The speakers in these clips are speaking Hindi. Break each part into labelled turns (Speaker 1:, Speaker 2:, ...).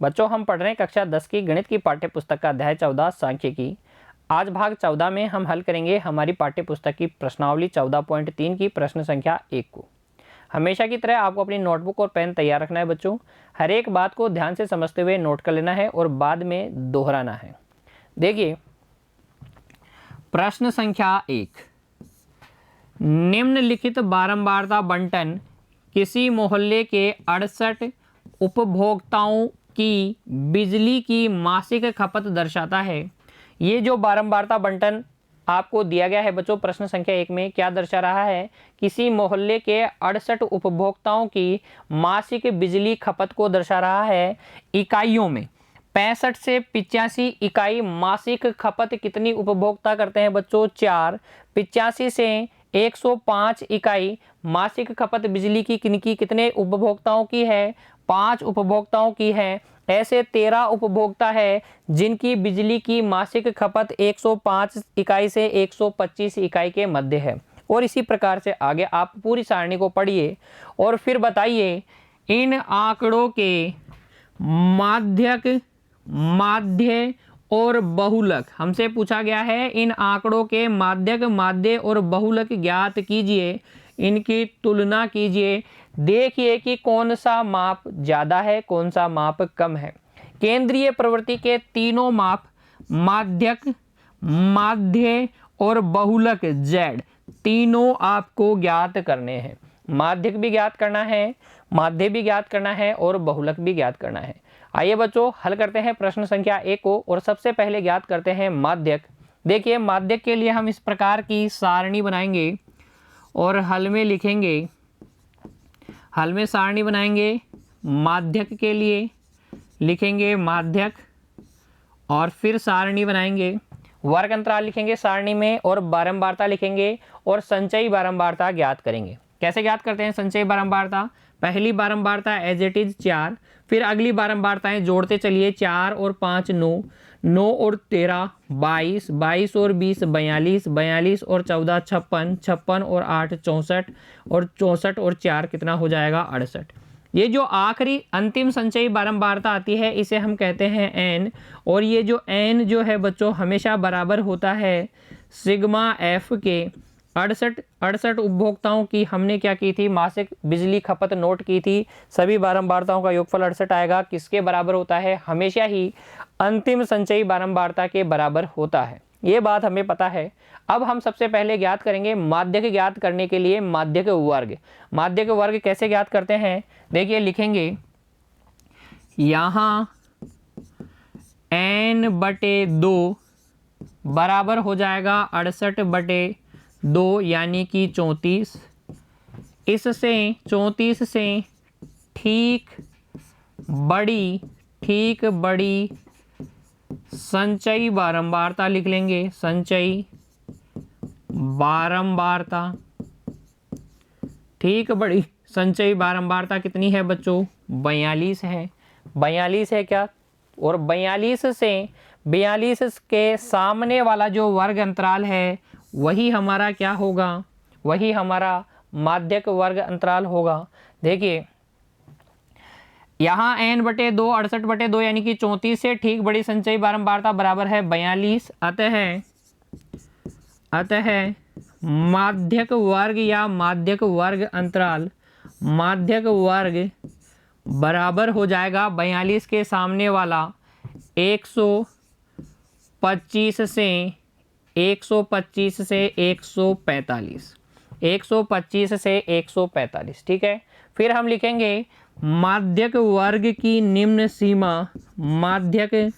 Speaker 1: बच्चों हम पढ़ रहे हैं कक्षा 10 की गणित की पाठ्य पुस्तक का अध्याय 14 सांख्यिकी। आज भाग 14 में हम हल करेंगे हमारी पाठ्य पुस्तक की प्रश्नावली 14.3 की प्रश्न संख्या 1 को। हमेशा की तरह आपको अपनी नोटबुक और पेन तैयार रखना है बच्चों। हर एक बात को ध्यान से समझते हुए नोट कर लेना है और बाद में दोहराना है। देखिए प्रश्न संख्या 1, निम्नलिखित बारंबारता बंटन किसी मोहल्ले के 68 उपभोक्ताओं की बिजली की मासिक खपत दर्शाता है। ये जो बारंबारता बंटन आपको दिया गया है बच्चों प्रश्न संख्या 1 में क्या दर्शा रहा है, किसी मोहल्ले के 68 उपभोक्ताओं की मासिक बिजली खपत को दर्शा रहा है इकाइयों में। 65 से 85 इकाई मासिक खपत कितनी उपभोक्ता करते हैं बच्चों? 4। 85 से 105 इकाई मासिक खपत बिजली की किनकी कितने उपभोक्ताओं की है? 5 उपभोक्ताओं की है। ऐसे 13 उपभोक्ता है जिनकी बिजली की मासिक खपत 105 इकाई से 125 इकाई के मध्य है। और इसी प्रकार से आगे आप पूरी सारणी को पढ़िए और फिर बताइए इन आंकड़ों के माध्यक, माध्य और बहुलक। हमसे पूछा गया है इन आंकड़ों के माध्यक, माध्य और बहुलक ज्ञात कीजिए, इनकी तुलना कीजिए, देखिए कि कौन सा माप ज़्यादा है कौन सा माप कम है। केंद्रीय प्रवृत्ति के तीनों माप माध्यक, माध्य और बहुलक Z तीनों आपको ज्ञात करने हैं। माध्यक भी ज्ञात करना है, माध्य भी ज्ञात करना है और बहुलक भी ज्ञात करना है। आइए बच्चों हल करते हैं प्रश्न संख्या 1 को और सबसे पहले ज्ञात करते हैं माध्यक। देखिए माध्यक के लिए हम इस प्रकार की सारणी बनाएंगे और हल में लिखेंगे, हल में सारणी बनाएंगे। माध्यक के लिए लिखेंगे माध्यक और फिर सारणी बनाएंगे, वर्ग अंतराल लिखेंगे सारणी में और बारंबारता लिखेंगे और संचयी बारंबारता ज्ञात करेंगे। कैसे ज्ञात करते हैं संचयी बारंबारता? पहली बारंबारता एज इट इज 4, फिर अगली बारंबारताएं जोड़ते चलिए। 4 और 5 9, 9 और 13 22, 22 और 20 42, 42 और 14 56, 56 और 8 64 और 64 और 4 कितना हो जाएगा? 68। ये जो आखिरी अंतिम संचयी बारंबारता आती है इसे हम कहते हैं n, और ये जो n जो है बच्चों हमेशा बराबर होता है सिग्मा f के। 68 उपभोक्ताओं की हमने क्या की थी? मासिक बिजली खपत नोट की थी। सभी बारंबारताओं का योगफल 68 आएगा। किसके बराबर होता है? हमेशा ही अंतिम संचयी बारंबारता के बराबर होता है। ये बात हमें पता है। अब हम सबसे पहले ज्ञात करेंगे माध्यक। ज्ञात करने के लिए माध्यक वर्ग। माध्यक वर्ग कैसे ज्ञात करते हैं? देखिए लिखेंगे यहाँ n/2 बराबर हो जाएगा 68/2 यानी कि 34। इससे 34 से ठीक बड़ी संचयी बारंबारता लिख लेंगे। संचयी बारंबारता, ठीक बड़ी संचयी बारंबारता कितनी है बच्चों? 42 है। 42 है क्या? और 42 से 42 के सामने वाला जो वर्ग अंतराल है वही हमारा क्या होगा? वही हमारा माध्यक वर्ग अंतराल होगा। देखिए यहाँ n/2 68/2 यानी कि 34 से ठीक बड़ी संचयी बारंबारता बराबर है 42। अतः माध्यक वर्ग या माध्यक वर्ग अंतराल, माध्यक वर्ग बराबर हो जाएगा 42 के सामने वाला 125 से 125 से 145, 125 से 145। ठीक है, फिर हम लिखेंगे माध्यक वर्ग की निम्न सीमा, माध्यक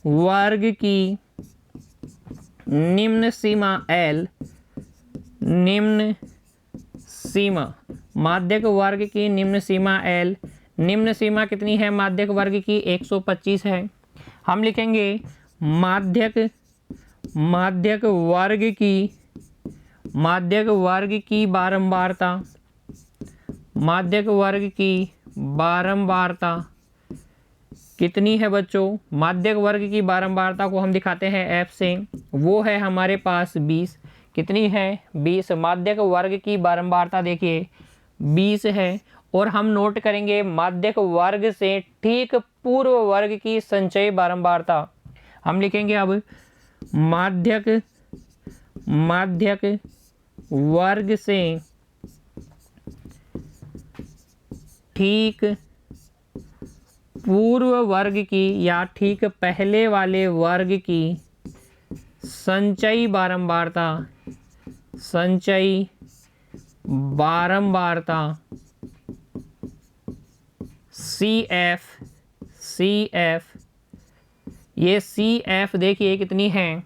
Speaker 1: वर्ग की निम्न सीमा L, निम्न सीमा माध्यक वर्ग की निम्न सीमा L। निम्न सीमा कितनी है माध्यक वर्ग की? 125 है। हम लिखेंगे माध्यक वर्ग की बारंबारता, माध्यक वर्ग की बारंबारता कितनी है बच्चों? माध्यक वर्ग की बारंबारता को हम दिखाते हैं F से, वो है हमारे पास 20। कितनी है? 20। माध्यक वर्ग की बारंबारता देखिए 20 है। और हम नोट करेंगे माध्यक वर्ग से ठीक पूर्व वर्ग की संचयी बारंबारता। हम लिखेंगे अब माध्यक वर्ग से ठीक पूर्व वर्ग की या ठीक पहले वाले वर्ग की संचयी बारंबारता CF। ये CF देखिए कितनी है,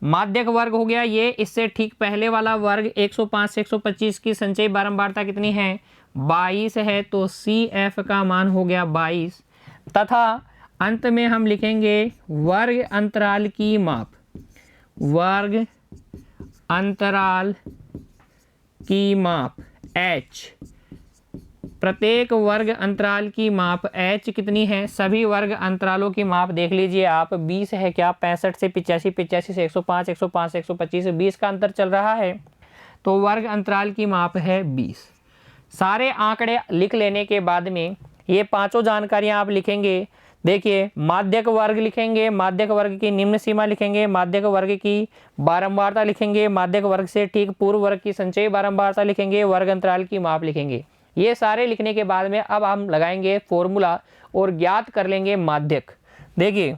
Speaker 1: माध्यक वर्ग हो गया ये, इससे ठीक पहले वाला वर्ग 105 से 125 की संचयी बारंबारता कितनी है, 22 है, तो CF का मान हो गया 22। तथा अंत में हम लिखेंगे वर्ग अंतराल की माप, वर्ग अंतराल की माप H। प्रत्येक वर्ग अंतराल की माप H कितनी है, सभी वर्ग अंतरालों की माप देख लीजिए आप, 20 है क्या, 65 से 85, 85 से 105, 105 से 125, 20 का अंतर चल रहा है, तो वर्ग अंतराल की माप है 20। सारे आंकड़े लिख लेने के बाद में ये पांचों जानकारियां आप लिखेंगे। देखिए माध्यक वर्ग लिखेंगे, माध्यक वर्ग की निम्न सीमा लिखेंगे, माध्यक वर्ग की बारंबारता लिखेंगे, माध्यक वर्ग से ठीक पूर्व वर्ग की संचयी बारंबारता लिखेंगे, वर्ग अंतराल की माप लिखेंगे। ये सारे लिखने के बाद में अब हम लगाएंगे फॉर्मूला और ज्ञात कर लेंगे माध्यक। देखिए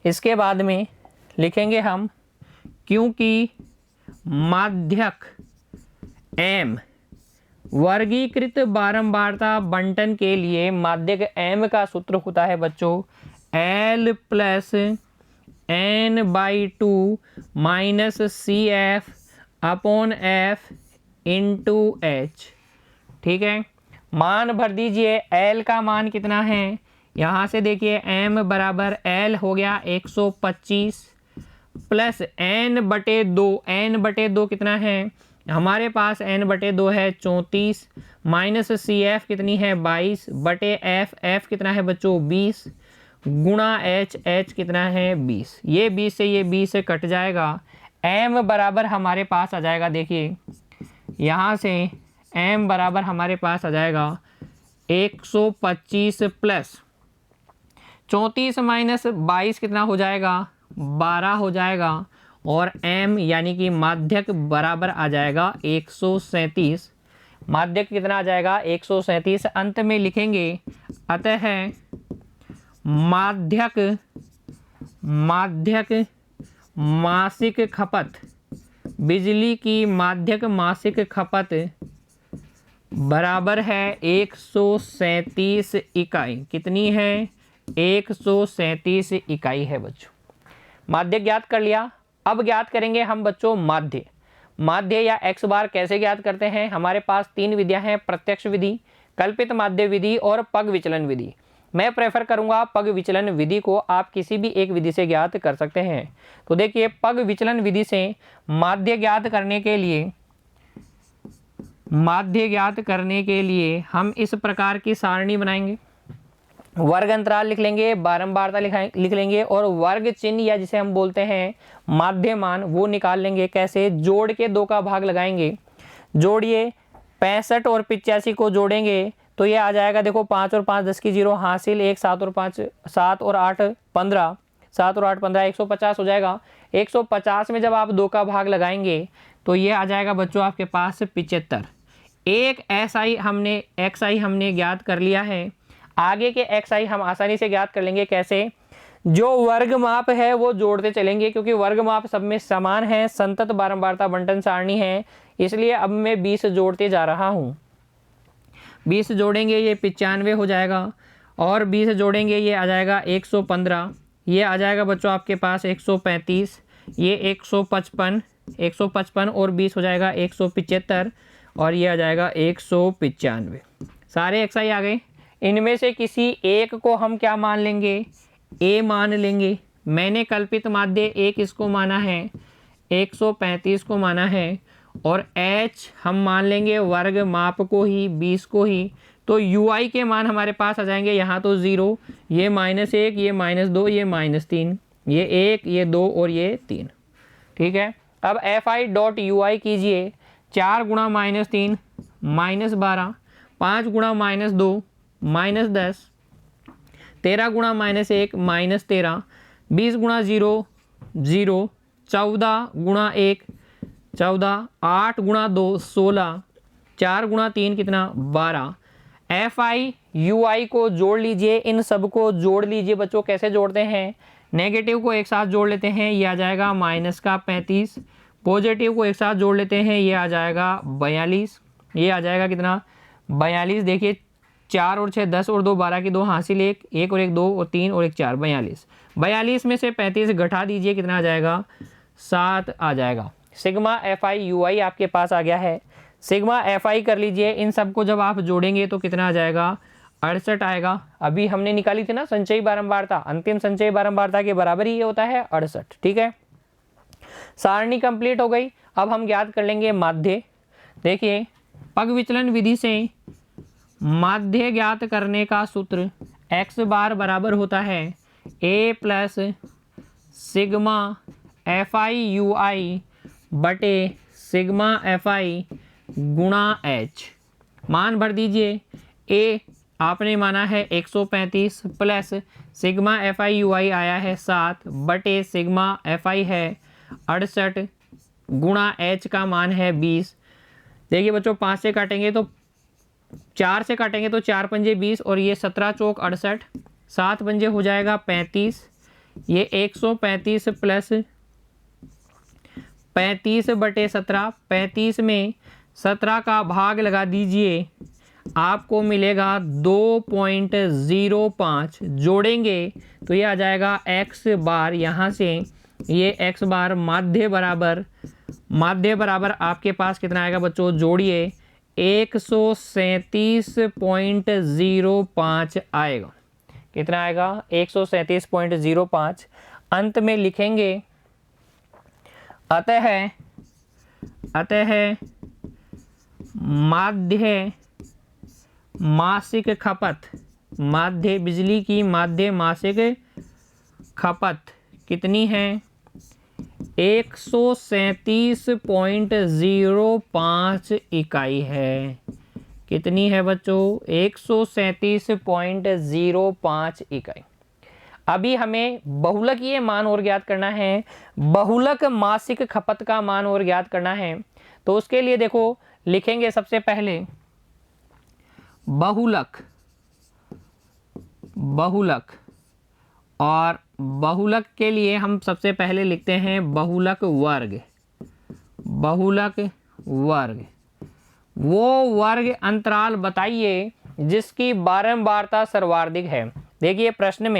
Speaker 1: इसके बाद में लिखेंगे हम, क्योंकि माध्यक M वर्गीकृत बारंबारता बंटन के लिए माध्यक M का सूत्र होता है बच्चों L plus n/2 minus CF upon F into H। ठीक है, मान भर दीजिए, L का मान कितना है, यहाँ से देखिए M बराबर L हो गया 125 प्लस n/2, n/2 कितना है हमारे पास, n/2 है 34 माइनस CF कितनी है 22 बटे F कितना है बच्चों 20 गुणा H कितना है 20। ये 20 से ये 20 से कट जाएगा, M बराबर हमारे पास आ जाएगा, देखिए यहाँ से M बराबर हमारे पास आ जाएगा 125 प्लस 34 माइनस 22 कितना हो जाएगा 12 हो जाएगा, और M यानी कि माध्यक बराबर आ जाएगा 137। माध्यक कितना आ जाएगा 137। अंत में लिखेंगे अतः माध्यक मासिक खपत, बिजली की माध्यक मासिक खपत बराबर है 137 इकाई। कितनी है 137 इकाई है बच्चों। माध्यक ज्ञात कर लिया। अब ज्ञात करेंगे हम बच्चों माध्य या x बार कैसे ज्ञात करते हैं। हमारे पास तीन विधियां हैं, प्रत्यक्ष विधि, कल्पित माध्य विधि और पग विचलन विधि। मैं प्रेफर करूंगा पग विचलन विधि को, आप किसी भी एक विधि से ज्ञात कर सकते हैं। तो देखिए पग विचलन विधि से माध्य ज्ञात करने के लिए हम इस प्रकार की सारणी बनाएंगे। वर्ग अंतराल लिख लेंगे, बारंबारता लिख लेंगे और वर्ग चिन्ह या जिसे हम बोलते हैं माध्य मान वो निकाल लेंगे। कैसे, जोड़ के 2 का भाग लगाएंगे। जोड़िए 65 और 85 को जोड़ेंगे तो ये आ जाएगा, देखो 5 और 5 10 की 0 हासिल 1, 7 और 5 7 और 8 15, 7 और 8 15, 150 हो जाएगा। 150 में जब आप 2 का भाग लगाएंगे तो ये आ जाएगा बच्चों आपके पास 75। एक XI हमने ज्ञात कर लिया है। आगे के XI हम आसानी से ज्ञात कर लेंगे। कैसे, जो वर्ग माप है वो जोड़ते चलेंगे, क्योंकि वर्ग माप सब में समान है, संतत बारंबारता बंटन सारणी है, इसलिए अब मैं 20 जोड़ते जा रहा हूँ। 20 जोड़ेंगे ये 95 हो जाएगा, और 20 जोड़ेंगे ये आ जाएगा 115, ये आ जाएगा बच्चों आपके पास 135, ये 155 और 20 हो जाएगा 175, और ये आ जाएगा 195। सारे XI आ गए। इनमें से किसी एक को हम क्या मान लेंगे, A मान लेंगे। मैंने कल्पित माध्य एक इसको माना है, 135 को माना है, और H हम मान लेंगे वर्ग माप को ही, 20 को ही। तो UI के मान हमारे पास आ जाएंगे, यहाँ तो 0, ये -1, ये -2, ये -3, ये 1, ये 2 और ये 3। ठीक है, अब FI.UI कीजिए। 4 गुणा -3 -12, 5 गुणा -2 -10, 13 गुणा -1 -13, 20 गुणा 0 0, 14 गुणा 1 14, 8 गुणा 2 16, 4 गुणा 3 कितना 12। FI UI को जोड़ लीजिए, इन सब को जोड़ लीजिए बच्चों। कैसे जोड़ते हैं, नेगेटिव को एक साथ जोड़ लेते हैं, ये आ जाएगा -35, पॉजिटिव को एक साथ जोड़ लेते हैं, ये आ जाएगा 42, ये आ जाएगा कितना 42। देखिए 4 और 6 10 और 2 12 की 2 हासिल 1 और 1 2 और 3 और 1 4, 42। 42 में से 35 घटा दीजिए, कितना आ जाएगा 7 आ जाएगा। सिग्मा FI UI आपके पास आ गया है। सिग्मा FI कर लीजिए, इन सबको जब आप जोड़ेंगे तो कितना आ जाएगा 68 आएगा। अभी हमने निकाली थी ना संचयी बारंबारता, अंतिम संचयी बारंबारता के बराबर ही ये होता है 68। ठीक है, सारणी कंप्लीट हो गई। अब हम ज्ञात कर लेंगे माध्य। देखिए पग विचलन विधि से माध्य ज्ञात करने का सूत्र x बार बराबर होता है a plus sigma FI UI बटे सिग्मा FI गुणा h। मान भर दीजिए, a आपने माना है 135 प्लस सिग्मा FI UI आया है 7 बटे सिग्मा FI है 68 गुणा h का मान है 20। देखिए बच्चों 5 से काटेंगे तो 4 से काटेंगे तो 4 पंजे 20 और ये 17 चौक 68, 7 पंजे हो जाएगा 35। ये 135 प्लस 35 बटे 17, 35 में 17 का भाग लगा दीजिए, आपको मिलेगा 2.05। जोड़ेंगे तो ये आ जाएगा x बार, यहाँ से ये x बार माध्य बराबर आपके पास कितना आएगा बच्चों, जोड़िए 137.05 आएगा। कितना आएगा 137.05। अंत में लिखेंगे अतः माध्य मासिक खपत, माध्य बिजली की माध्य मासिक खपत कितनी है 137.05 इकाई है। कितनी है बच्चों 137.05 इकाई। अभी हमें बहुलकीय मान और ज्ञात करना है, बहुलक मासिक खपत का मान और ज्ञात करना है। तो उसके लिए देखो लिखेंगे सबसे पहले बहुलक और बहुलक के लिए हम सबसे पहले लिखते हैं बहुलक वर्ग। वो वर्ग अंतराल बताइए जिसकी बारंबारता सर्वाधिक है। देखिए प्रश्न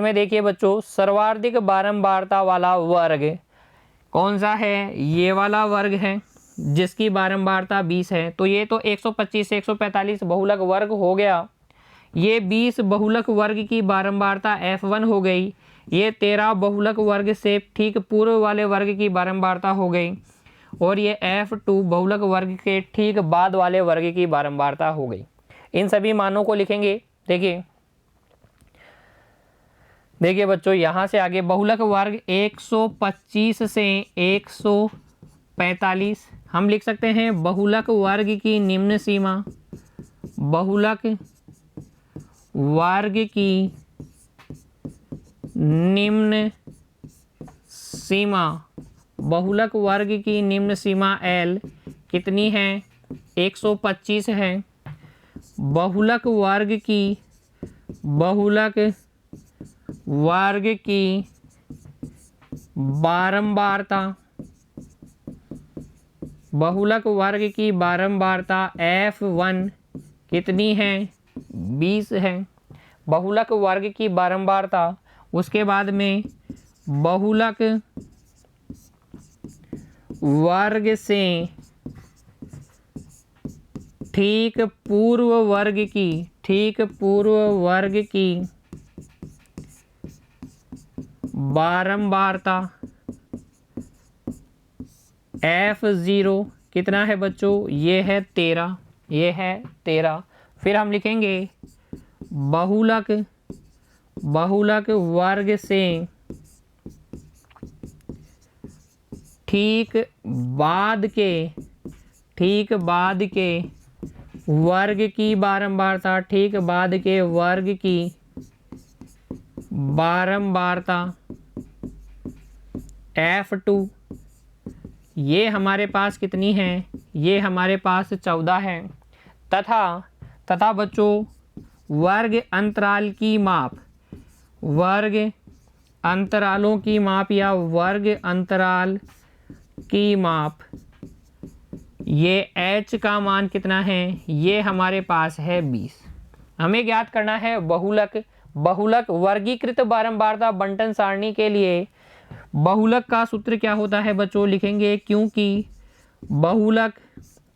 Speaker 1: में देखिए बच्चों सर्वाधिक बारंबारता वाला वर्ग कौन सा है, ये वाला वर्ग है जिसकी बारंबारता 20 है। तो ये तो 125 से 145 बहुलक वर्ग हो गया। ये 20 बहुलक वर्ग की बारंबारता F1 हो गई। ये 13 बहुलक वर्ग से ठीक पूर्व वाले वर्ग की बारंबारता हो गई और ये F2 बहुलक वर्ग के ठीक बाद वाले वर्ग की बारंबारता हो गई। इन सभी मानों को लिखेंगे। देखिए बच्चों यहाँ से आगे बहुलक वर्ग 125 से 145 हम लिख सकते हैं बहुलक वर्ग की निम्न सीमा, बहुलक वर्ग की निम्न सीमा, बहुलक वर्ग की निम्न सीमा L कितनी है 125 है। बहुलक वर्ग की बारंबारता, बहुलक वर्ग की बारंबारता F1 कितनी है 20 है। बहुलक वर्ग की बारंबारता, उसके बाद में बहुलक वर्ग से ठीक पूर्व वर्ग की बारंबारता F0 कितना है बच्चों, ये है 13। फिर हम लिखेंगे बहुलक वर्ग से ठीक बाद के वर्ग की बारंबारता, ठीक बाद के वर्ग की बारंबारता F2, ये हमारे पास कितनी है, ये हमारे पास 14 है। तथा बच्चों वर्ग अंतराल की माप, वर्ग अंतरालों की माप या वर्ग अंतराल की माप, ये h का मान कितना है, ये हमारे पास है 20। हमें ज्ञात करना है बहुलक वर्गीकृत बारंबारता बंटन सारणी के लिए बहुलक का सूत्र क्या होता है बच्चों, लिखेंगे क्योंकि बहुलक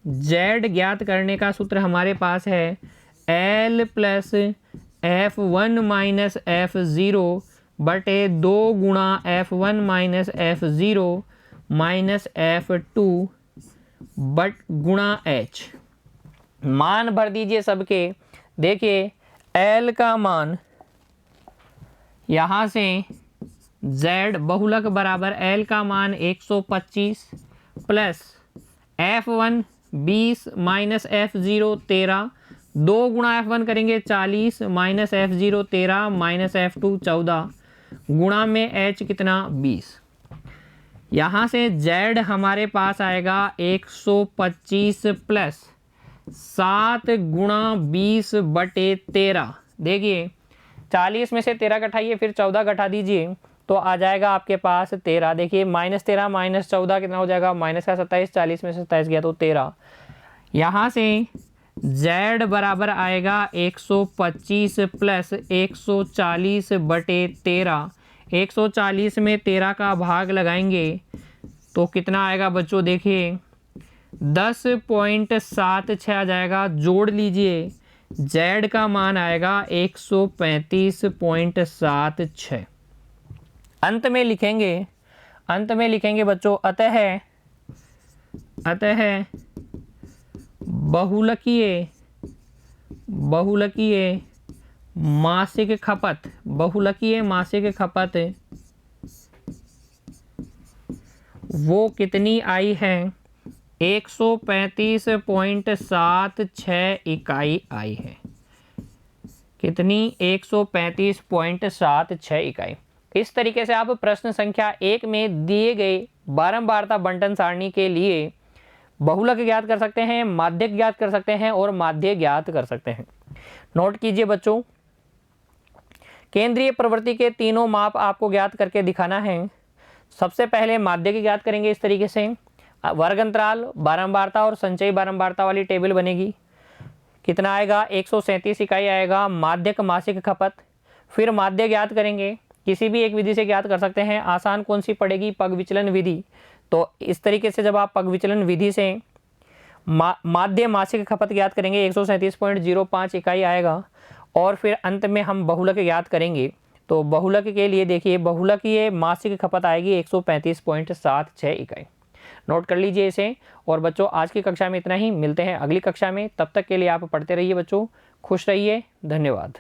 Speaker 1: z ज्ञात करने का सूत्र हमारे पास है L plus F1 minus F0 बटे 2 गुणा F1 minus F0 minus F2 but गुणा h। मान भर दीजिए सबके। देखिए L का मान यहाँ से Z बहुलक बराबर L का मान 125 प्लस F1 20 माइनस F0 13, 2 गुणा F1 करेंगे 40 माइनस F0 13 माइनस F2 14 गुणा में h कितना 20। यहाँ से Z हमारे पास आएगा 125 प्लस 7 गुणा 20 बटे 13। देखिए 40 में से 13 घटाइए, फिर 14 घटा दीजिए तो आ जाएगा आपके पास 13। देखिए -13 माइनस 14 कितना हो जाएगा, माइनस का 27, 40 में से 27 गया तो 13। यहाँ से Z बराबर आएगा 125 प्लस 140 बटे 13। 140 में 13 का भाग लगाएंगे तो कितना आएगा बच्चों, देखिए 10.76 आ जाएगा। जोड़ लीजिए Z का मान आएगा 135.76। अंत में लिखेंगे बच्चों अतः बहुलकीय मासिक खपत वो कितनी आई है, 135.76 इकाई आई है। कितनी, 135.76 इकाई। इस तरीके से आप प्रश्न संख्या 1 में दिए गए बारंबारता बंटन सारणी के लिए बहुलक ज्ञात कर सकते हैं, माध्यक ज्ञात कर सकते हैं और माध्य ज्ञात कर सकते हैं। नोट कीजिए बच्चों, केंद्रीय प्रवृत्ति के तीनों माप आपको ज्ञात करके दिखाना है। सबसे पहले माध्यक ज्ञात करेंगे इस तरीके से, वर्ग अंतराल, बारंबारता और संचयी बारंबारता वाली टेबल बनेगी। कितना आएगा, 137 इकाई आएगा माध्यक मासिक खपत। फिर माध्य ज्ञात करेंगे, किसी भी एक विधि से ज्ञात कर सकते हैं। आसान कौन सी पड़ेगी, पग विचलन विधि। तो इस तरीके से जब आप पग विचलन विधि से माध्य मासिक खपत ज्ञात करेंगे 137.05 इकाई आएगा। और फिर अंत में हम बहुलक ज्ञात करेंगे। तो बहुलक के लिए देखिए, बहुलक ये मासिक खपत आएगी 135.76 इकाई। नोट कर लीजिए इसे। और बच्चों आज की कक्षा में इतना ही, मिलते हैं अगली कक्षा में। तब तक के लिए आप पढ़ते रहिए बच्चों, खुश रहिए, धन्यवाद।